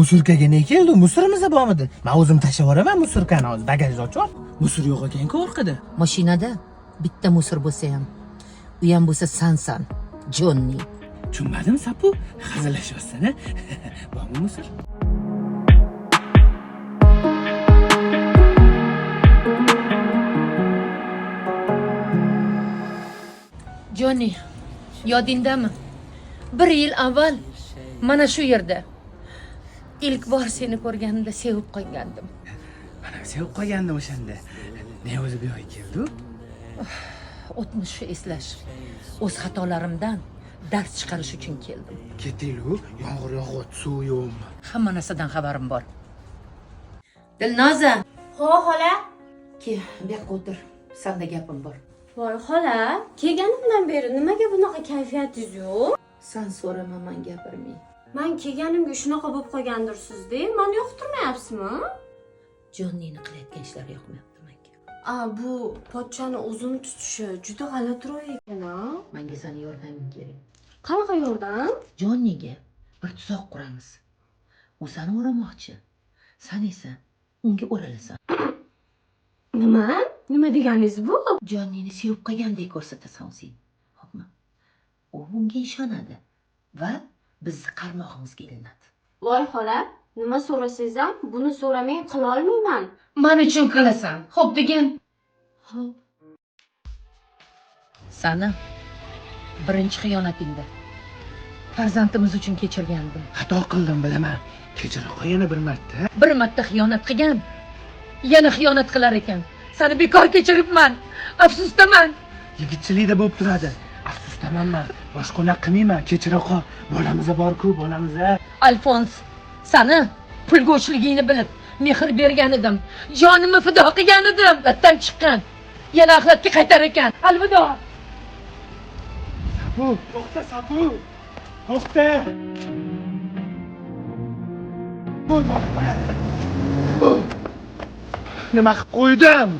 Musurkaga ne keldi? Musurimiz bormidi? Men o'zim tashlab yuboraman musurkani hozir. Bagajni ochib ol. Musur yo'q ekan-ku orqada. Mashinada bitta musor bo'lsa ham, u ham bo'lsa sansan, Jonni. Tushunmadim, Sapu. Hazillashyapsan-a? Bormi musur? Jonni, yodingdami? 1 yil avval mana shu yerda ilk bor seni ko'rganimda sevib qolgandim. Mana sevib qolgandim o'shanda. Ne o'zi bu yoqqa keldi? O'tmishni eslash, o'z xatolarimdan dars chiqarish uchun keldim. Ketinglu, yomg'ir yog'yapti, suv yo'qmi? Hamma narsadan xabarim bor. Dilnoza, Ho, xola. kel, bu yoqqa o'tir. Senda gapim bor. Voy, xola, kelganimdan beri nimaga bunaqa kayfiyatingiz yo'q? Sen so'rama, men gapirmay. Men kelganimga shunaqa bo'lib qolgandirsiz-da. Meni yoqtirmayapsizmi? Jonnini qilayotgan ishlar yoqmayapti menga. Bu pochchani o'zini tutishi juda g'alatiroq ekan-a. Menga seni yordaming kerak. Qanaqa yordam? Jonniga bir tuzoq quramiz. U seni o'ramoqchi. Sen esa unga o'ralasan. Nima? Nima deganingiz bu? Jonnini sevib qolgandek ko'rsatasan sen. Xo'pmi? U bunga ishonadi va bizni qarmog'imizga ilinadi. Voy, xola, nima so'rasangiz ham buni so'ramay qila olmayman. Men uchun qilasan. Xo'p degan. Xo'p. Sani birinchi xiyonatingda farzandimiz uchun kechirgandim. Xato qildim, bilaman. Kechirib qo'y yana bir marta. Bir marta xiyonat qilgan, yana xiyonat qilar ekan. Seni bekor kechiribman. Afsusdaman. Yigitchilikda bo'lib turadi. Afsusdamanman. Boshqa qilmayman. Kechirib qo'y. Bolamiz bor-ku, bolamiz. Alfons, seni pulgo'chligingni bilib mehr bergan edim. Jonimni fido qilgan edim. Vatdan chiqqan. Yana axlatga qaytar ekan. Alvido. Sapu, to'xta, Sapu. To'xta. Nima qilib qo'ydim?